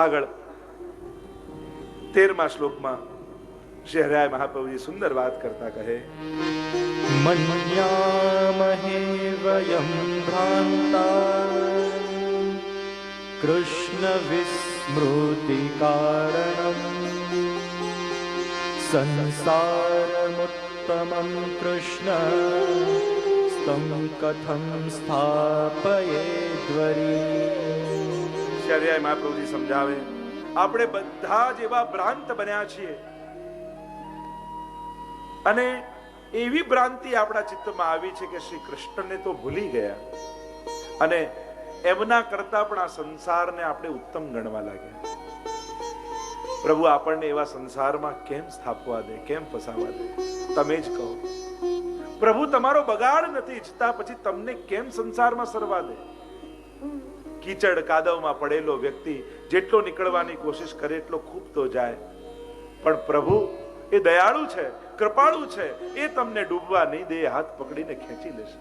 આગળ 13મા શ્લોકમાં શ્રી હરિરાય મહાપ્રભુજી સુંદર વાત કરતા કહે, મન્યામહે વયમ ભ્રાંતા કૃષ્ણ વિસ્મૃતિ કારણમ સંસારમુત્તમં કૃષ્ણ સ્તં કથમ સ્થાપયેદ્વરી. શ્રી હરિરાય મહાપ્રભુજી સમજાવે, આપણે બધા જ એવા ભ્રાંત બન્યા છીએ અને એવી ભ્રાંતિ આપણા ચિત્તમાં આવી છે કે શ્રી કૃષ્ણને તો ભૂલી ગયા અને એમના કરતા પણ આ સંસારને આપણે ઉત્તમ ગણવા લાગ્યા. પ્રભુ આપણને એવા સંસારમાં કેમ સ્થાપવા દે, કેમ ફસાવા દે? તમે જ કહો. પ્રભુ તમારો બગાડ નથી ઈચ્છતા, પછી તમને કેમ સંસારમાં સરવા દે? કીચડ કાદવમાં પડેલો વ્યક્તિ જેટલો નીકળવાની કોશિશ કરે એટલો ખૂબ તો જાય, પણ પ્રભુ એ દયાળુ છે, કૃપાળુ છે, એ તમને ડૂબવા નહીં દે, હાથ પકડીને ખેંચી લેશે.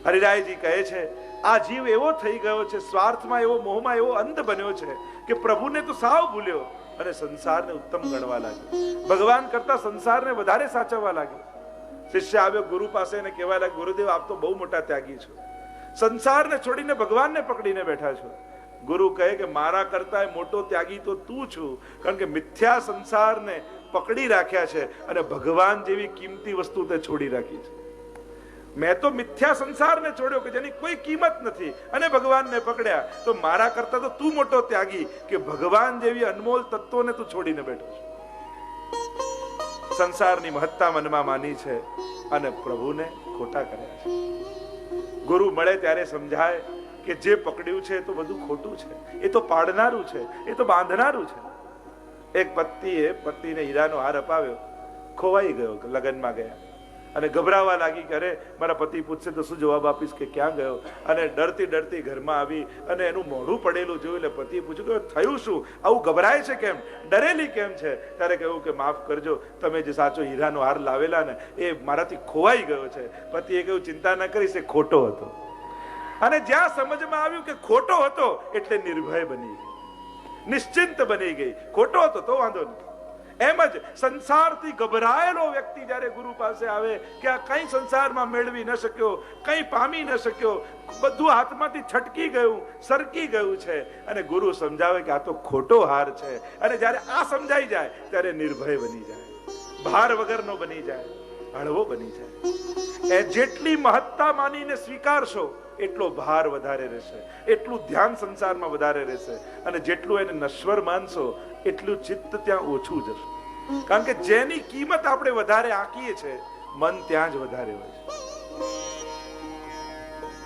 હરિરાયજી કહે છે, આ જીવ એવો થઈ ગયો છે, સ્વાર્થમાં એવો, મોહમાં એવો અંધ બન્યો છે કે પ્રભુને તો સાવ ભૂલ્યો અને સંસારને ઉત્તમ ગણવા લાગ્યો. ભગવાન કરતા સંસારને વધારે સાચવવા લાગ્યો. શિષ્ય આવ્યો ગુરુ પાસે અને કહેવા લાગ્યો, ગુરુદેવ આપ તો બહુ મોટા ત્યાગી છો, સંસારને છોડીને ભગવાનને પકડીને બેઠા છો. ગુરુ કહે કે મારા કરતા મોટો ત્યાગી તો તું છું, કારણ કે મિથ્યા સંસારને પકડી રાખ્યા છે અને ભગવાન જેવી કિંમતી વસ્તુ તે છોડી રાખી છે. મેં તો મિથ્યા સંસારને છોડ્યો કે જેની કોઈ કિંમત નથી અને ભગવાનને પકડ્યા, તો મારા કરતા તો તું મોટો ત્યાગી કે ભગવાન જેવી અનમોલ તત્વોને તું છોડીને બેઠો છે. સંસારની મહત્તા મનમાં માની છે અને પ્રભુને ખોટા કર્યા છે. ગુરુ મળે ત્યારે સમજાય કે જે પકડ્યું છે એ તો બધું ખોટું છે, એ તો પાડનારું છે, એ તો બાંધનારું છે. એક પત્નીએ પતિને હીરાનો હાર અપાવ્યો, ખોવાઈ ગયો, લગ્નમાં ગયા અને ગભરાવા લાગી કે અરે મારા પતિ પૂછશે તો શું જવાબ આપીશ, કે ક્યાં ગયો, અને ડરતી ડરતી ઘરમાં આવી અને એનું મોઢું પડેલું જોયું એટલે પતિએ પૂછ્યું કે થયું શું, આવું ગભરાય છે કેમ, ડરેલી કેમ છે? ત્યારે કહ્યું કે માફ કરજો, તમે જે સાચો હીરાનો હાર લાવેલા ને એ મારાથી ખોવાઈ ગયો છે. પતિએ કહ્યું ચિંતા ન કરીશ, એ ખોટો હતો. અને જ્યાં સમજમાં આવ્યું કે ખોટો હતો એટલે નિર્ભય બની ગઈ, નિશ્ચિંત બની ગઈ. ખોટો હતો તો વાંધો નહીં. એમ જ સંસારથી ગભરાયેલો વ્યક્તિ જ્યારે ગુરુ પાસે આવે કે આ કઈ સંસારમાં મેળવી ન શક્યો, કઈ પામી ન શક્યો, બધું હાથમાંથી છટકી ગયું, સરકી ગયું છે, અને ગુરુ સમજાવે કે આ તો ખોટો હાર છે, અને જ્યારે આ સમજાઈ જાય ત્યારે નિર્ભય બની જાય, ભાર વગરનો બની જાય, હળવો બની જાય. એ જેટલી મહત્તા માનીને સ્વીકારશો એટલો ભાર વધારે રહેશે, એટલું ધ્યાન સંસારમાં વધારે રહેશે, અને જેટલું એને નશ્વર માનશો એટલું ચિત્ત ત્યાં ઓછું જશે. કારણ કે જેની કિંમત આપણે વધારે આંકીએ છીએ મન ત્યાં જ વધારે હોય છે.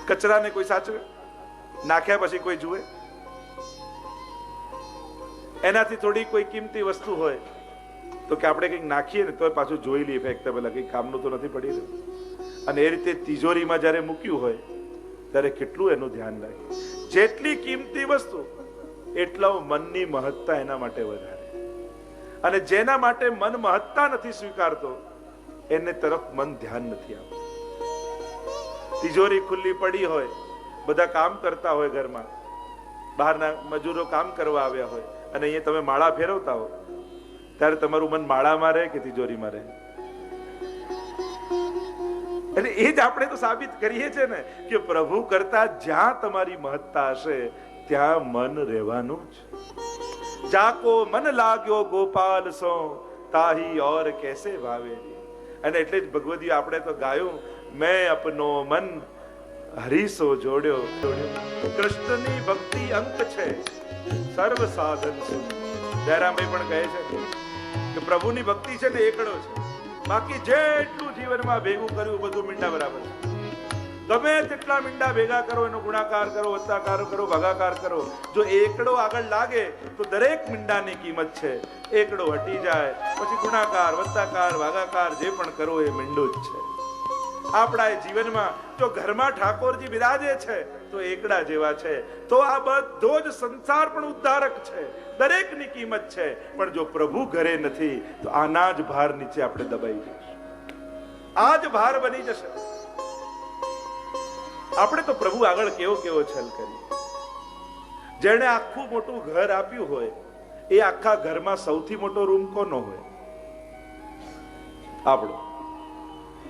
કચરાને કોઈ સાચવે? નાખ્યા પછી કોઈ જુએ? એનાથી થોડી કોઈ કિંમતી વસ્તુ હોય તો કે આપણે કંઈક નાખીએ ને તો પાછું જોઈ લઈએ ફેંકતા પહેલા કંઈક કામનું તો નથી પડી રહ્યું. અને એ રીતે તિજોરીમાં જ્યારે મૂક્યું હોય ત્યારે કેટલું એનું ધ્યાન રાખે. જેટલી કિંમતી વસ્તુ એટલો મનની મહત્તા એના માટે વધારે. અને જેના માટે મન મહત્તા નથી સ્વીકારતો એને તરફ મન ધ્યાન નથી આપતું. તિજોરી ખુલ્લી પડી હોય, બધા કામ કરતા હોય, ઘરમાં બહારના મજૂરો કામ કરવા આવ્યા હોય, અને અહીંયા તમે માળા ફેરવતા હો, ત્યારે તમારું મન માળામાં રહે કે તિજોરીમાં રહે? એટલે એ જ આપણે તો સાબિત કરીએ છીએ ને કે પ્રભુ કરતા જ્યાં તમારી મહત્તા હશે ત્યાં મન રહેવાનું જ. જાકો મન લાગ્યો ગોપાલ સો તાહી ઓર કેસે ભાવે. અને એટલે જ ભગવદીઓ આપણે તો ગાયું, મેં અપનો મન હરીસો જોડ્યો. કૃષ્ણની ભક્તિ અંત છે, સર્વ સાધન છે. જયરામભાઈ પણ કહે છે કે પ્રભુની ભક્તિ છે ને એકડો છે, બાકી જેટલું જીવનમાં ભેગું કર્યું બધું મીંડા બરાબર છે. ગમે તેટલા મીંડા ભેગા કરો, એનો ગુણાકાર કરો, વત્તાકાર કરો, ભાગાકાર કરો, જો એકડો આગળ લાગે તો દરેક મીંડાની કિંમત છે. એકડો હટી જાય પછી ગુણાકાર, વત્તાકાર, ભાગાકાર જે પણ કરો એ મીંડું જ છે. આપણા જીવનમાં જો ઘરમાં ઠાકોરજી બિરાજે છે તો એકડા જેવા છે, તો આ બધો જ સંસાર પણ ઉદ્ધારક છે, દરેકની કિંમત છે. પણ જો પ્રભુ ઘરે નથી તો આના જ ભાર નીચે આપણે દબાઈ જઈશું, આ જ ભાર બની જશે. આપણે તો પ્રભુ આગળ કેવો કેવો છલ કરીએ. જેણે આખું મોટું ઘર આપ્યું હોય એ આખા ઘરમાં સૌથી મોટો રૂમ કોનો હોય? આપણો.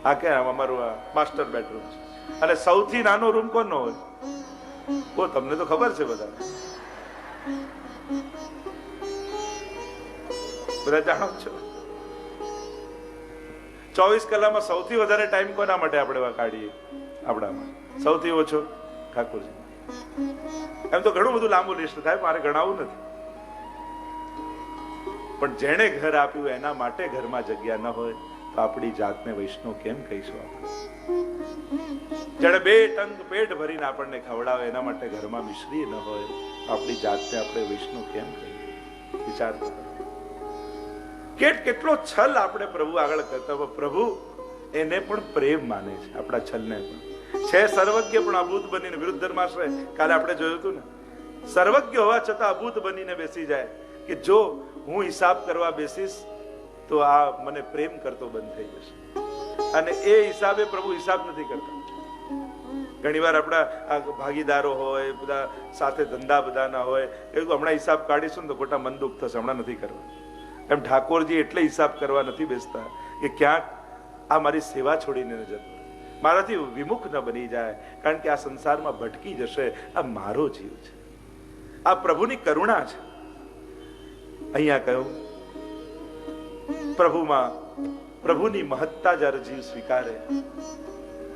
આ કે અમારું માસ્ટર બેડરૂમ છે. અને સૌથી નાનો રૂમ કોનો હોય? તમને તો ખબર છે, બધા જાણો છો. 24 કલાકમાં સૌથી વધારે ટાઈમ કોના માટે આપણે કાઢીએ? આપણામાં સૌથી ઓછો ઠાકોરજી. એમ તો ઘણું બધું લાંબુ લિસ્ટ થાય, મારે ગણાવવું નથી. પણ જેણે ઘર આપ્યું એના માટે ઘરમાં જગ્યા ન હોય તો આપણી જાતને વૈષ્ણવ કેમ કહીશું આપણે? જેણે 2 ટંક પેટ ભરીને આપણને ખવડાવે એના માટે ઘરમાં મિશ્રી ન હોય તો આપણી જાતને આપણે વૈષ્ણવ કેમ કહીએ? વિચાર કરો. કેટલો છલ આપણે પ્રભુ આગળ કરતા હોય. પ્રભુ એને પણ પ્રેમ માને છે, આપણા છલને પણ. છે સર્વજ્ઞ પણ અભૂત બનીને, વિરુદ્ધ ધર્માશ્રય કાલે આપણે જોયું હતું ને, સર્વજ્ઞ હોવા છતાં અભૂત બનીને બેસી જાય કે જો હું હિસાબ કરવા બેસીશ તો આ મને પ્રેમ કરતો બંધ થઈ જશે. અને એ હિસાબે પ્રભુ હિસાબ નથી કરતા. ઘણી વાર આપણા ભાગીદારો હોય, બધા સાથે ધંધા બધાના હોય, એવું હમણાં હિસાબ કાઢીશું ને તો ખોટા મન દુઃખ થશે, હમણાં નથી કરવા. એમ ઠાકોરજી એટલે હિસાબ કરવા નથી બેસતા કે ક્યાંક આ મારી સેવા છોડીને ન જતો, મારાથી વિમુખ ન બની જાય, કારણ કે આ સંસારમાં ભટકી જશે. આ મારો જીવ છે, આ પ્રભુની કરુણા છે. અહીંયા કહ્યું પ્રભુમાં, પ્રભુની મહત્તા જ્યારે જીવ સ્વીકારે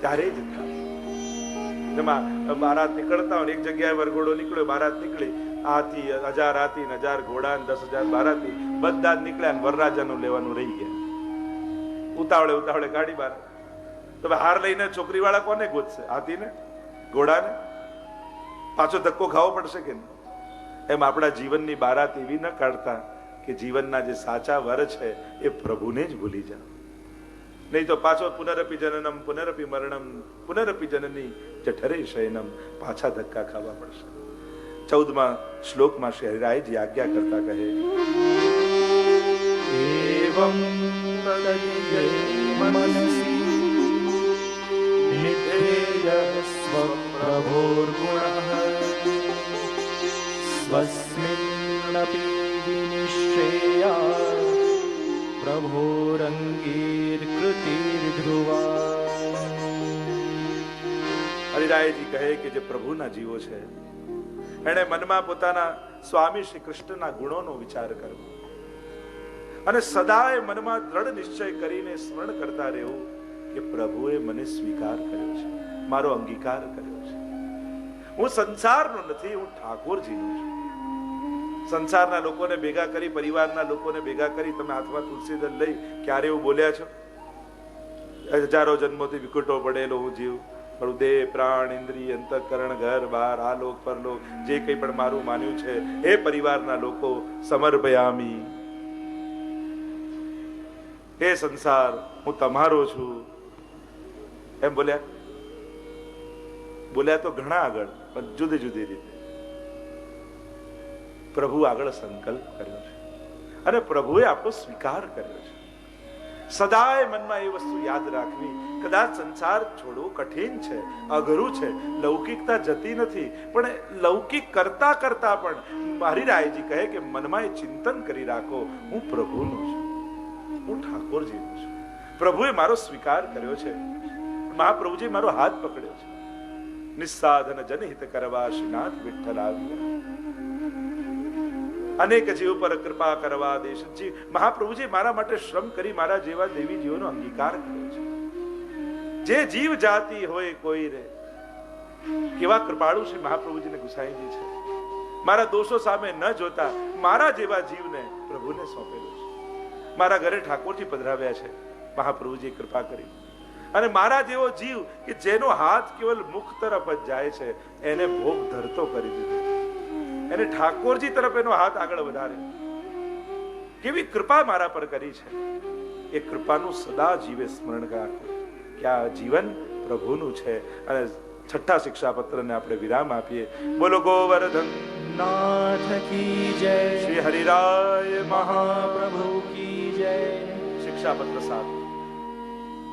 ત્યારે જ થાય. જેમાં બારાત નીકળતા હોય, એક જગ્યાએ વરઘોડો નીકળ્યો, બારાત નીકળી, હાથી 1000 હાથી 1000 ઘોડા 10,000 બારાતી બધા જ નીકળ્યા અને વરરાજાનું લેવાનું રહી ગયા. ઉતાવળે ગાડી બહાર. તો હાર લઈને છોકરી વાળા કોને ગોતશે? હાથીને? ઘોડાને? પાછો ધક્કો ખાવો પડશે કે નહીં? એમ આપણા જીવનની બારાત એવી ન કાઢતા કે જીવનના જે સાચા વર છે એ પ્રભુને જ ભૂલી જાઓ. નહીં તો પાછો પુનરપી જનનમ પુનરપી મરણમ પુનરપી જનની જઠરે શયનમ, પાછા ધક્કા ખાવા પડશે. 14મા શ્લોકમાં શ્રી હરિરાયજી આજ્ઞા કરતા કહે, એવં મનસી નિધેયઃ સ્વપ્રભોર્ગુણઃ સ્વસ્મિન્નપી વિનિશ્ચેયા પ્રભોરંગીર્કૃતિર્ધ્રુવા. હરિરાયજી કહે કે જે પ્રભુના જીવો છે એને મનમાં પોતાના સ્વામી શ્રી કૃષ્ણના ગુણોનો વિચાર કરવો અને સદાય મનમાં દ્રઢ નિશ્ચય કરીને સ્મરણ કરતા રહેવું કે પ્રભુએ મને સ્વીકાર કર્યો છે, મારો અંગીકાર કર્યો છે. હું સંસારનો નથી, હું ઠાકોરજીનો છું. સંસારના લોકોને ભેગા કરી, પરિવારના લોકોને ભેગા કરી તમે હાથમાં તુલસીદળ લઈ ક્યારે એવું બોલ્યા છો? હજારો જન્મોથી વિકુટો પડેલો હું જીવ, મારું દેહ પ્રાણ ઇન્દ્રિય અંતઃકરણ ઘર બહાર આ લોક પરલોક જે કંઈ પણ મારું માન્યું છે એ પરિવારના લોકો સમર્પયામી, એ સંસાર હું તમારો છું, એમ બોલ્યા તો ઘણા આગળ, પણ જુદી જુદી રીતે પ્રભુ આગળ સંકલ્પ કર્યો છે અને પ્રભુએ આપણો સ્વીકાર કર્યો છે. સદાય મનમાં એ વસ્તુ યાદ રાખવી. કદાચ સંસાર છોડવો કઠિન છે, અઘરું છે, લૌકિકતા જતી નથી, પણ લૌકિક કરતા કરતા પણ હરિરાયજી કહે કે મનમાં એ ચિંતન કરી રાખો, હું પ્રભુનો છું, હું ઠાકોરજીનો છું. પ્રભુએ મારો સ્વીકાર કર્યો છે, મહાપ્રભુજી મારો હાથ પકડ્યો છે. નિસ્સાધન જનહિત કરવા શ્રીનાથ વિઠ્ઠલ આવ્યા, અનેક જીવ પર કૃપા કરવા દેશજી. મહાપ્રભુજી મારા માટે શ્રમ કરી મારા જેવા દેવી જીવોનો અંગીકાર કર્યો છે. જે જીવ જાતિ હોય કોઈ રે, કેવા કૃપાળુ શ્રી મહાપ્રભુજીને ગુસાઈજી છે. મારા દોષો સામે ન જોતા મારા જેવા જીવને પ્રભુને સોંપેલો છે. મારા ઘરે ઠાકોરજી પધરાવ્યા છે, મહાપ્રભુજી કૃપા કરી. અને મારા જેવો જીવ કે જેનો હાથ કેવલ મુખ તરફ જ જાય છે એને ભોગ ધરતો કરી દીધો, એને ઠાકોરજી તરફ એનો હાથ આગળ વધારે. કેવી કૃપા મારા પર કરી છે, એ કૃપાનું સદા જીવે સ્મરણ રાખો કે આ જીવન પ્રભુનું છે. અને 6ઠ્ઠા શિક્ષાપત્રને આપણે વિરામ આપીએ. બોલો ગોવર્ધન નાથ કી જય, શ્રી હરિરાય મહાપ્રભુ કી જય. શિક્ષાપત્ર 7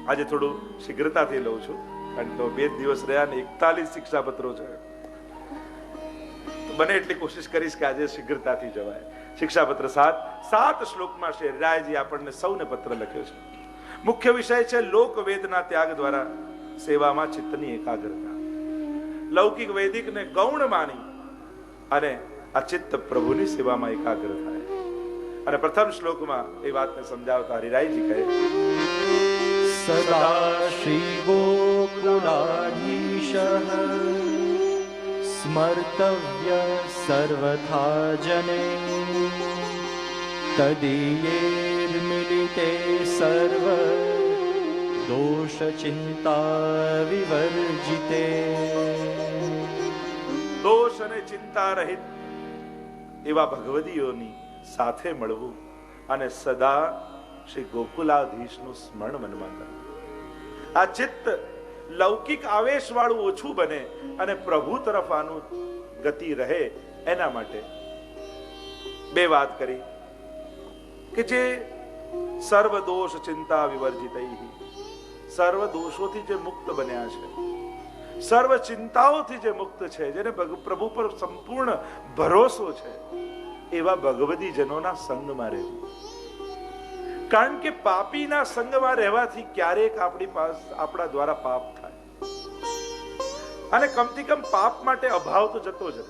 આજે થોડું શીઘ્રતાથી લઉં છું, કારણ કે 2 દિવસ રહ્યા ને 41 શિક્ષાપત્રો છે. બને એટલી કોશિશ કરીશ કે આજે શીઘ્રતાથી જવાય. શિક્ષાપત્ર 7 શ્લોકમાં શ્રી હરિરાયજી આપણને સૌને પત્ર લખ્યો છે. મુખ્ય વિષય છે લોક વેદના ત્યાગ દ્વારા સેવામાં ચિત્તની એકાગ્રતા. લૌકિક વૈદિક ને ગૌણ માની અને આ ચિત્ત પ્રભુની સેવામાં એકાગ્ર થાય. અને પ્રથમ શ્લોકમાં એ વાતને સમજાવતા હરિરાયજી કહે, સદા શ્રી ગોકુલાધીશ સ્મર્તવ્ય સર્વથા જને તદીયેર્મિલિતે સર્વ દોષ ચિંતા વિવર્જિતે. દોષ અને ચિંતા રહિત એવા ભગવદીઓની સાથે મળવું અને સદા શ્રી ગોકુલાધીશનું સ્મરણ મનમાં કરવું. આ ચિત્ત લૌકિક આવેશ વાળું ઓછું બને અને પ્રભુ તરફ આનું ગતિ રહે એના માટે બે વાત કરી કે જે સર્વ દોષ ચિંતા વિવર્જિત, સર્વ દોષોથી જે મુક્ત બન્યા છે, સર્વ ચિંતાઓથી જે મુક્ત છે, જેને પ્રભુ પર સંપૂર્ણ ભરોસો છે, એવા ભગવદી જનોના સંગમાં રહેવું. કારણ કે પાપીના સંગમાં રહેવાથી ક્યારેક આપણા દ્વારા પાપ થાય અને કમથી કમ પાપ માટે અભાવ તો જતો જ રહે.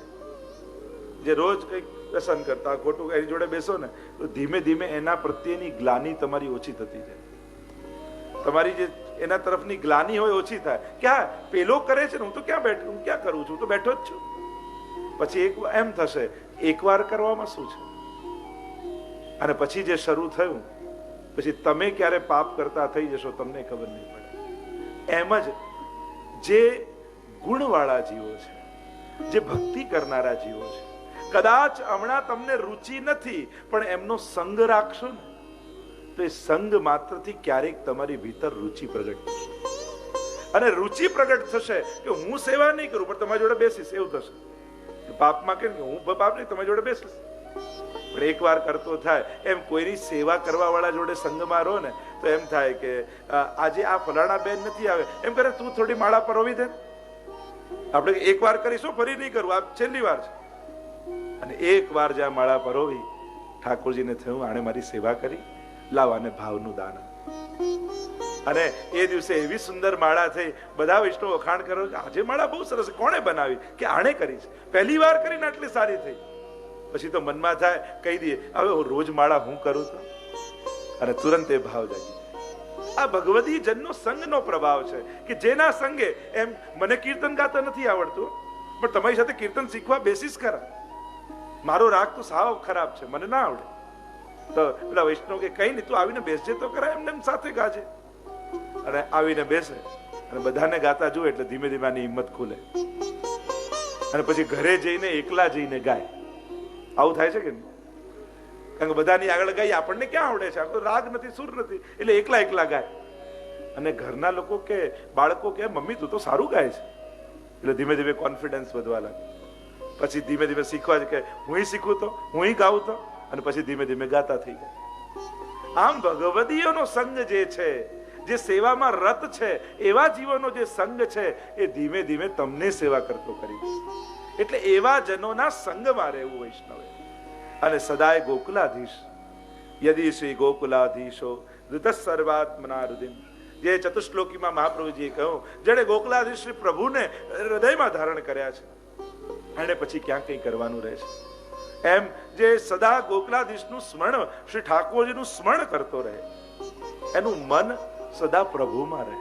જે રોજ કંઈક વ્યસન કરતા ખોટું એની જોડે બેસો ને તો ધીમે ધીમે એના પ્રત્યેની ગ્લાની તમારી ઓછી થતી જાય. તમારી જે એના તરફની ગ્લાની હોય ઓછી થાય કે હા પેલો કરે છે ને હું તો ક્યાં બેઠું, હું ક્યાં કરું છું, હું તો બેઠો જ છું. પછી એમ થશે એકવાર કરવામાં શું છે, અને પછી જે શરૂ થયું પછી તમે ક્યારે પાપ કરતા થઈ જશો તમને ખબર નહીં પડે. એમ જ જે ગુણવાળા જીવો છે, જે ભક્તિ કરનારા જીવો છે, કદાચ હમણાં તમને રુચિ નથી પણ એમનો સંગ રાખશો ને તો એ સંગ માત્રથી ક્યારેક તમારી ભીતર રુચિ પ્રગટ થશે. અને રુચિ પ્રગટ થશે કે હું સેવા નહીં કરું પણ તમારી જોડે બેસીશ, એવું થશે. પાપમાં કે હું પાપ નહીં તમારી જોડે બેસીશ, પણ એક વાર કરતો થાય એમ કોઈની સેવા કરવા વાળા જોડે સંગમાં રહો ને તો એમ થાય કે આજે આ ફલાણા બેન નથી આવે, એમ કરે તું થોડી માળા પરોવી દે, આપણે એક વાર કરીશું ફરી નહીં કરવું, આ છેલ્લી વાર છે. અને એક વાર જ્યાં માળા પરોવી ઠાકોરજીને થયું આણે મારી સેવા કરી, લાવાને ભાવનું દાન. અને એ દિવસે એવી સુંદર માળા થઈ, બધા વૈષ્ણવ વખાણ કરો કે આજે માળા બહુ સરસ, કોણે બનાવી, કે આણે કરી છે, પહેલી વાર કરીને આટલી સારી થઈ. પછી તો મનમાં થાય કહી દઈએ હવે રોજ માળા હું કરું તો, અને તુરંત એ ભાવ જાગી. આ ભગવદી જનનો સંગનો પ્રભાવ છે કે જેના સંગે એમ મને કીર્તન ગાતા નથી આવડતું પણ તમારી સાથે કીર્તન શીખવા બેસીશ ખરા, મારો રાગ તો સાવ ખરાબ છે, મને ના આવડે, તો પેલા વૈષ્ણવ કે કઈ નહીં તું આવીને બેસજે તો ખરા, એમને સાથે ગાજે. અને આવીને બેસે અને બધાને ગાતા જુએ એટલે ધીમે ધીમે આની હિંમત ખુલે અને પછી ઘરે જઈને એકલા જઈને ગાય. આવું થાય છે કે નહીં? કારણ કે બધાની આગળ ગાય આપણને ક્યાં આવડે છે, તો રાગ નથી, સુર નથી, એટલે એકલા એકલા ગાય. અને ઘરના લોકો કે બાળકો કે મમ્મી તું તો સારું ગાય છે, એટલે ધીમે ધીમે કોન્ફિડન્સ વધવા લાગે. પછી ધીમે ધીમે શીખવા છે કે હું શીખું તો હું ગાઉં તો, અને પછી ધીમે ધીમે ગાતા થઈ જાય. આમ ભગવદીઓનો સંગ જે છે, જે સેવામાં રત છે, એવા જીવોનો જે સંગ છે એ ધીમે ધીમે તમને સેવા કરતો કરી દેશે. એટલે એવા જનોના સંગમાં રહેવું વૈષ્ણવે. અને સદાય ગોકુલાધીશ યદી શ્રી ગોકુલાધીશો ઋત સર્વાત્મના હૃદય, જે ચતુશ્લોકીમાં મહાપ્રભુજીએ કહ્યું જેણે ગોકુલાધીશ શ્રી પ્રભુને હૃદયમાં ધારણ કર્યા છે એને પછી ક્યાં કંઈ કરવાનું રહે છે. એમ જે સદા ગોકુલાધીશનું સ્મરણ, શ્રી ઠાકોરજીનું સ્મરણ કરતો રહે, એનું મન સદા પ્રભુમાં રહે.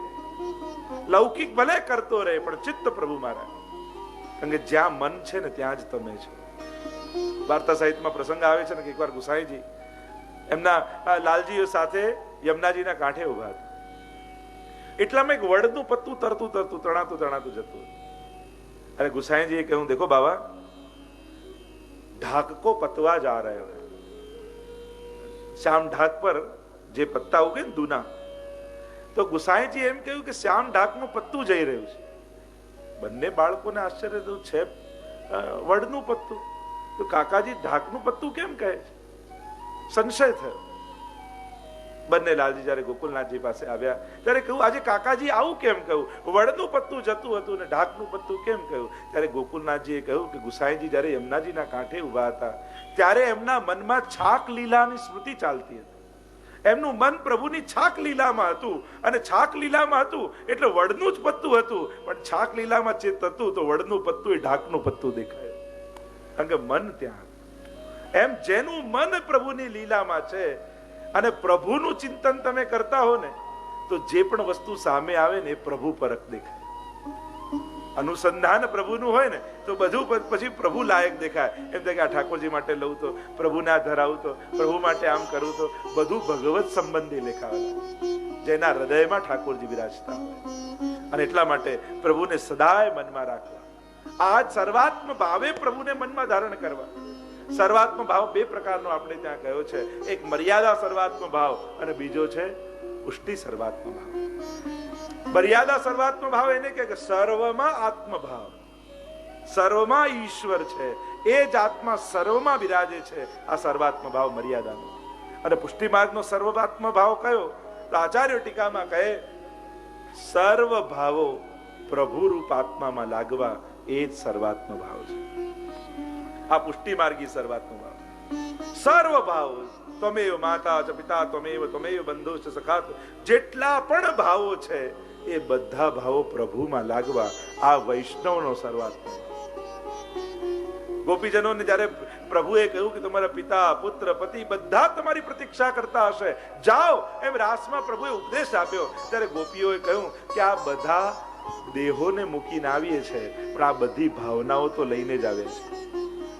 લૌકિક ભલે કરતો રહે પણ ચિત્ત પ્રભુમાં રહે. કારણ કે જ્યાં મન છે ને ત્યાં જ તમે છો. વાર્તા સાહિત્યમાં પ્રસંગ આવે છે ને કે એકવાર ગુસાઈજી એમના લાલજીઓ સાથે યમુનાજીના કાંઠે ઉભા હતા. એટલામાં એક વડનું પત્તું તરતું તરતું તણાતું તણાતું જતું. અને ગુસાઈજીએ કહ્યું દેખો બાબા ढाक को पतवा जा रहे हैं. श्याम ढाक पर જે પત્તા ઉગે ને દૂના, તો ગુસાઈજી એમ કહ્યું કે શ્યામ ઢાકનું પત્તું જઈ રહ્યું છે. બંને બાળકોને આશ્ચર્ય થયું છે વડનું પત્તું, તો કાકાજી ઢાકનું પત્તું કેમ કહે છે? સંશય થયો. બંને લાલજી જયારે ગોકુલનાથજી પાસે આવ્યા ત્યારે કહ્યું, આજે કાકાજી આવું કેમ કહ્યું? વડનું પત્તું જતું હતું ને ઢાકનું પત્તું કેમ કહ્યું? ત્યારે ગોકુલનાથજીએ કહ્યું કે ગુસાઈજી જયારે યમુનાજીના કાંઠે ઉભા હતા ત્યારે એમના મનમાં છાક લીલાની સ્મૃતિ ચાલતી હતી. એમનું મન પ્રભુની છાક લીલામાં હતું, અને છાક લીલામાં હતું એટલે વડનું જ પત્તું હતું, પણ છાક લીલામાં ચેત હતું તો વડનું પત્તું એ ઢાકનું પત્તું દેખાય, કારણ કે મન ત્યાં. એમ જેનું મન પ્રભુની લીલામાં છે અને પ્રભુનું ચિંતન તમે કરતા હો ને તો જે પણ વસ્તુ સામે આવે ને એ પ્રભુ પરખ દેખાય. અનુસંધાન પ્રભુનું હોય ને તો બધું પછી પ્રભુ લાયક દેખાય. એમ થાય કે આ ઠાકોરજી માટે લઉં તો, પ્રભુને આ ધરાવું તો, પ્રભુ માટે આમ કરું તો, બધું ભગવત સંબંધી લેખાવેલા, જેના હૃદયમાં ઠાકોરજી બિરાજતા હોય. અને એટલા માટે પ્રભુને સદાય મનમાં રાખવા, આજ સર્વાત્મ ભાવે પ્રભુને મનમાં ધારણ કરવા. સર્વાત્મ ભાવ બે પ્રકારનો આપણે ત્યાં કયો છે, એક મર્યાદા સર્વાત્મ ભાવ અને બીજો છે પુષ્ટિ સર્વાત્મ ભાવ. મર્યાદા સર્વાત્મ ભાવ એને કે સર્વમાં આત્મભાવ, સર્વમાં ઈશ્વર છે, એ જ આત્મા સર્વમાં બિરાજે છે, આ સર્વાત્મ ભાવ મર્યાદાનો. અને પુષ્ટિ માર્ગનો સર્વાત્મ ભાવ કયો? તો આચાર્ય ટીકામાં કહે સર્વ ભાવો પ્રભુ રૂપ આત્મામાં લાગવા, એ જ સર્વાત્મ ભાવ છે. આ પુષ્ટિ માર્ગી સર્વાત્મ ભાવ. સર્વ ભાવ ત્વમેવ માતા ચ પિતા ત્વમેવ બંધુ ચ સખા, જેટલા પણ ભાવો છે એ બધા ભાવો પ્રભુમાં લાગવા, આ વૈષ્ણવનો સર્વાત્મ ભાવ. ગોપીજનોને જ્યારે પ્રભુએ કહ્યું કે તમારા પિતા પુત્ર પતિ બધા તમારી પ્રતીક્ષા કરતા હશે, જાઓ, એમ રાસમાં પ્રભુએ ઉપદેશ આપ્યો ત્યારે ગોપીઓએ કહ્યું કે આ બધા દેહોને મૂકીને આવીએ છે, પણ આ બધી ભાવનાઓ તો લઈને જ આવે છે.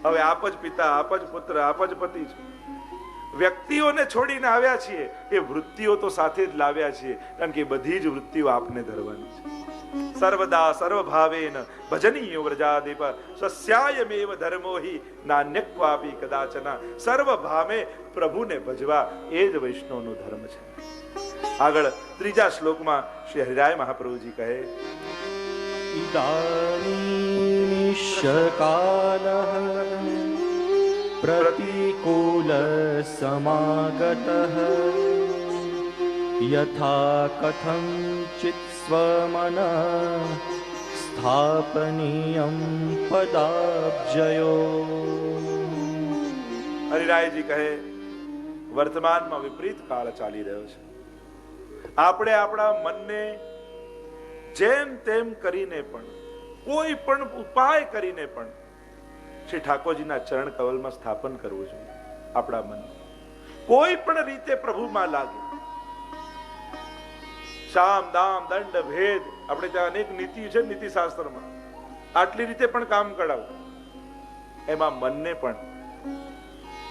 હવે આપ જ પિતા, આપ જ પુત્ર, આપ જ પતિ છે. વ્યક્તિઓને છોડીને આવ્યા છીએ, એ વૃત્તિઓ તો સાથે જ લાવ્યા છીએ, કારણ કે બધી જ વૃત્તિઓ આપને ધરવાની છે. સર્વદા સર્વભાવેન ભજનીય વ્રજાદીપ સસ્યાયમેવ ધર્મો હિ નાન્યક્વાપી કદાચન. સર્વભાવે પ્રભુને ભજવા, એ જ વૈષ્ણવનો ધર્મ છે. આગળ ત્રીજા શ્લોકમાં શ્રી હરિરાય મહાપ્રભુજી કહે ઇદાનીમિષકાલઃ પ્રતિકૂલ સમાગતઃ યથા કથંચિત સ્વમન સ્થાપનીયં પદાબ્જયો. હરિરાયજી કહે વર્તમાનમાં વિપરીત કાળ ચાલી રહ્યો છે. આપણે આપણા મનને જેમ તેમ કરીને પણ, કોઈ પણ ઉપાય કરીને પણ શ્રી ઠાકોરજીના ચરણ કમલમાં સ્થાપન કરવું જોઈએ. આપણા મન કોઈ પણ રીતે પ્રભુમાં લાગે. શામ દામ દંડ ભેદ, આપણે ત્યાં અનેક નીતિ છે નીતિ શાસ્ત્રમાં, આટલી રીતે પણ કામ કરાવું. એમાં મનને પણ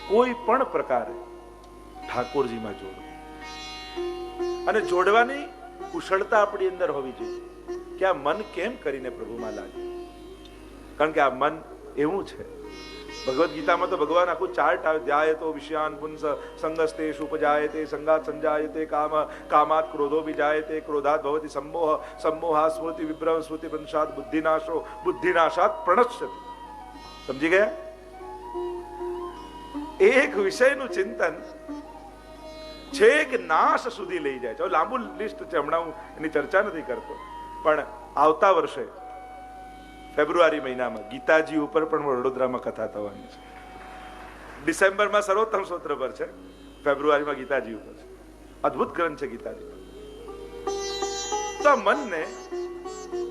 કોઈ પણ પ્રકારે ઠાકોરજીમાં જોડો, અને જોડવાની કુશળતા આપણી અંદર હોવી જોઈએ કે આ મન કેમ કરીને પ્રભુમાં લાગે. કારણ કે આ મન એવું છે, ભગવદ ગીતામાં તો ભગવાન આખું ચાર્ટ આવે, ધ્યાયતો વિષયાન પુંસ સંગસ્તે ઉપજાયતે સંગાત સંજાયતે કામ કામાત ક્રોધો વિજાયતે ક્રોધાત ભવતિ સંમોહ સંમોહા સ્મૃતિ વિભ્રમ સ્મૃતિ ભ્રંશાત બુદ્ધિનાશો બુદ્ધિનાશાત પ્રણશ્યતિ. સમજી ગયા? એક વિષયનું ચિંતન છેક નાશ સુધી લઈ જાય છે. લાંબુ લિસ્ટ છે, હમણાં હું એની ચર્ચા નથી કરતો, પણ આવતા વર્ષે ફેબ્રુઆરી મહિનામાં ગીતાજી ઉપર પણ વડોદરામાં કથા થવાની છે. ડિસેમ્બરમાં સર્વોત્તમ સ્તોત્ર પર છે, ફેબ્રુઆરીમાં ગીતાજી ઉપર છે. અદ્ભુત ગ્રંથ છે ગીતાજી. તો મનને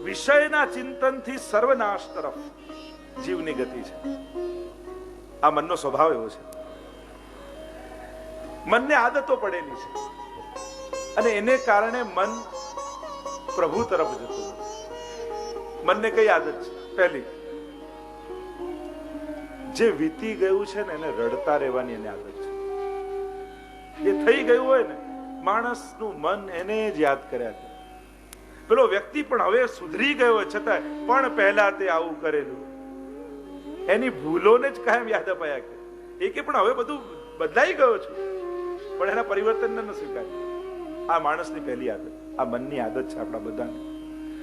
વિષયના ચિંતનથી સર્વનાશ તરફ જીવની ગતિ છે. આ મનનો સ્વભાવ એવો છે. મનને આદતો પડેલી છે, અને એને કારણે મન પ્રભુ તરફ જતું નથી. મનને કઈ આદત છે? પહેલી, જે વીતી ગયું છે ને એને રડતા રહેવાની એને આદત છે. જે થઈ ગયું હોય ને, માણસનું મન એને જ યાદ કર્યા કરે. પેલો વ્યક્તિ પણ હવે સુધરી ગયો હોય છતાં પણ પહેલા તે આવું કરેલું, એની ભૂલોને જ કાયમ યાદ અપાયા કરે. એ કે પણ હવે બધું બદલાઈ ગયો છું, પણ એના પરિવર્તન ન સ્વીકાર્યું. આ માણસની પહેલી આદત, આ મનની આદત છે આપણા બધાને.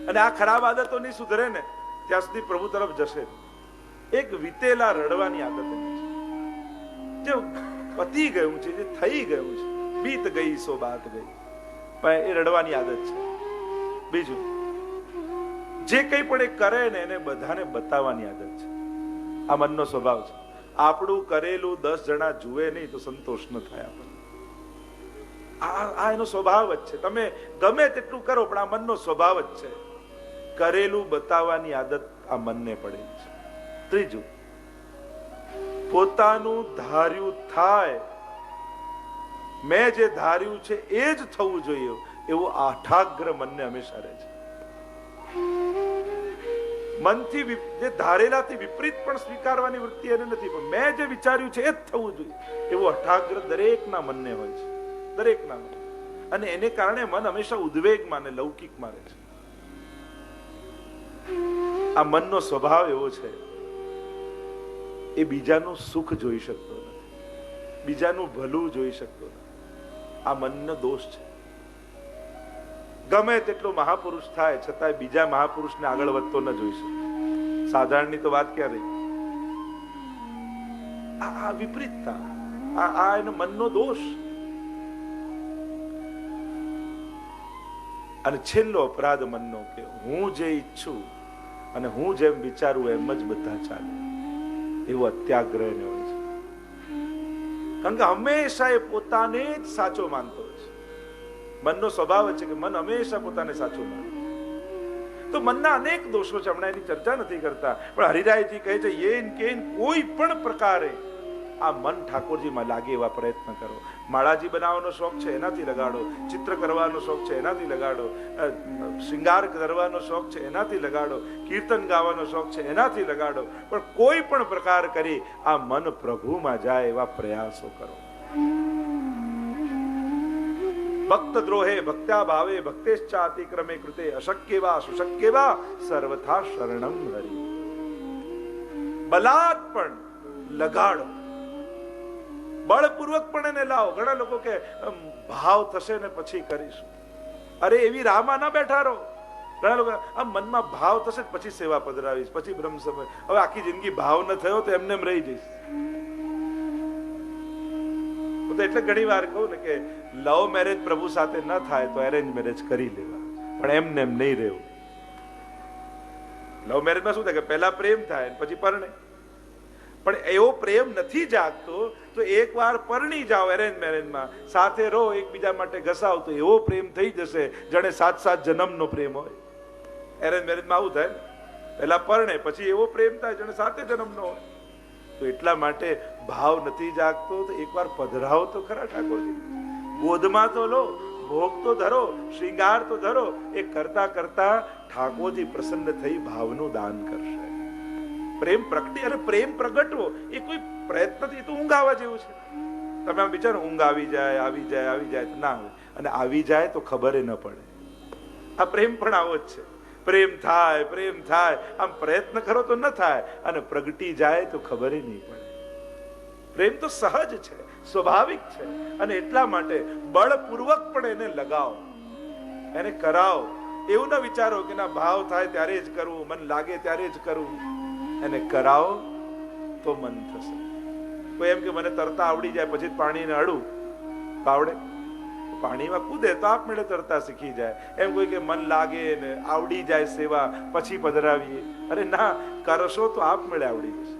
અને આ ખરાબ આદતો નહીં સુધરે ને ત્યાં સુધી પ્રભુ તરફ જશે. એક વીતેલા રડવાની આદત છે, જે પતી ગયું છે, જે થઈ ગયું છે બીત ગઈ સો બાત ગઈ. પણ એ રડવાની આદત છે. બીજું, જે કંઈ પણ એ કરે ને એને બધાને બતાવવાની આદત છે. આ મનનો સ્વભાવ છે. આપણું કરેલું 10 જણા જુએ નહીં તો સંતોષ ન થાય આપણને. આ એનો સ્વભાવ જ છે. તમે ગમે તેટલું કરો પણ આ મનનો સ્વભાવ જ છે. કરેલું બતાવવાની આદત આ મનને પડેલી છે. ત્રીજું, પોતાનું ધાર્યું થાય, મેં જે ધાર્યું છે એ જ થવું જોઈએ એવું આઠાગ્ર મનને હંમેશા રહે છે. મનથી જે ધારેલાથી વિપરીત પણ સ્વીકારવાની વૃત્તિ એને નથી, પણ મેં જે વિચાર્યું છે એ જ થવું જોઈએ એવું અઠાગ્ર દરેકના મનને હોય છે. દરેકના મન. અને એને કારણે મન હંમેશા ઉદ્વેગમાં અને લૌકિકમાં રહે છે. આ મનનો સ્વભાવ એવો છે, એ બીજાનું સુખ જોઈ શકતો નથી, બીજાનું ભલું જોઈ શકતો નથી. આ મનનો દોષ છે. ગમે તેટલો મહાપુરુષ થાય છતાં બીજા મહાપુરુષને આગળ વધતો ન જોઈ શકે. સાધારણની તો વાત ક્યાં રહી? આ વિપરીતતા, આ એનો મનનો દોષ. અને છેલ્લો અપરાધ મનનો કે હું જે ઈચ્છું અને હું જેમ વિચારું એમ જ બધા ચાલે, એવું અત્યાગ્રહ ને હોય છે. કારણ કે હંમેશા એ પોતાને જ સાચો માનતો હોય છે. મનનો સ્વભાવ છે કે મન હંમેશા પોતાને સાચું માને. તો મનના અનેક દોષો છે, હમણાં એની ચર્ચા નથી કરતા, પણ હરિરાયજી કહે છે યેન કેન કોઈ પણ પ્રકારે આ મન ઠાકોરજીમાં લાગે એવા પ્રયત્ન કરો. માળાજી બનાવવાનો શોખ છે એનાથી લગાડો, ચિત્ર કરવાનો શોખ છે એનાથી લગાડો, શૃંગાર કરવાનો શોખ છે એનાથી લગાડો, કીર્તન ગાવાનો શોખ છે એનાથી લગાડો, પણ કોઈ પણ પ્રકાર કરી આ મન પ્રભુમાં જાય એવા પ્રયાસો કરો. ભક્ત દ્રોહે ભક્ત્યા ભાવે ભક્તેશ્ચાતિક્રમે કૃતે અશક્ય વા સુશક્ય વા સર્વથા શરણમ હરિ. બલાત પણ લગાડો, બળપૂર્વક પણ એને લાવો. ઘણા લોકો કે ભાવ થશે ને પછી કરીશું. અરે એવી રાહમાં ના બેઠા રહો. ઘણા લોકો આ મનમાં ભાવ થશે પછી સેવા પધરાવીશ, પછી બ્રહ્મ સમય. હવે આખી જિંદગી ભાવ ન થયો તો એમને એમ રહી જઈશ. તો એટલે ઘણી વાર કહું ને કે લવ મેરેજ પ્રભુ સાથે ન થાય તો એરેન્જ મેરેજ કરી લેવા, પણ એમને એમ નહીં રહેવું. લવ મેરેજમાં શું થાય કે પહેલા પ્રેમ થાય પછી પરણે, પણ એવો પ્રેમ નથી જાગતો તો એકવાર પરણી જાઓ એરેન્જ મેરેજમાં, સાથે રહો, એકબીજા માટે ઘસાવ, તો એવો પ્રેમ થઈ જશે જાણે 7 જન્મનો પ્રેમ હોય. એરેન્જ મેરેજમાં આવું થાય, પહેલા પરણે પછી એવો પ્રેમ થાય જાણે 7 જન્મનો હોય. તો એટલા માટે ભાવ નથી જાગતો તો એકવાર પધરાવો તો ખરા ઠાકોરજી. ગોદમાં તો લો, ભોગ તો ધરો, શ્રૃંગાર તો ધરો. એ કરતા કરતા ઠાકોરજી પ્રસન્ન થઈ ભાવનું દાન કરશે. પ્રેમ પ્રગટી અને પ્રેમ પ્રગટવો એ કોઈ પ્રયત્નથી તો ઊંઘ આવવા જેવું છે. તમે આમ વિચારો ઊંઘ આવી જાય આવી જાય આવી જાય ના આવે, અને આવી જાય તો ખબર ન પડે. આ પ્રેમ પણ આવો જ છે. પ્રેમ થાય પ્રેમ થાય, આમ પ્રયત્ન કરો તો ન થાય, અને પ્રગટી જાય તો ખબર નહીં પડે. પ્રેમ તો સહજ છે, સ્વાભાવિક છે, અને એટલા માટે બળપૂર્વક પણ એને લગાવો, એને કરાવો. એવું ના વિચારો કે ના ભાવ થાય ત્યારે જ કરવું, મન લાગે ત્યારે જ કરવું. એને કરાવો તો મન થશે. કોઈ એમ કે મને તરતા આવડી જાય પછી પાણીને અડું તો આવડે? પાણીમાં કૂદે તો આપમેળે તરતા શીખી જાય. એમ કોઈ કે મન લાગે ને આવડી જાય સેવા પછી પધરાવીએ, અરે ના, કરશો તો આપમેળે આવડી જશે.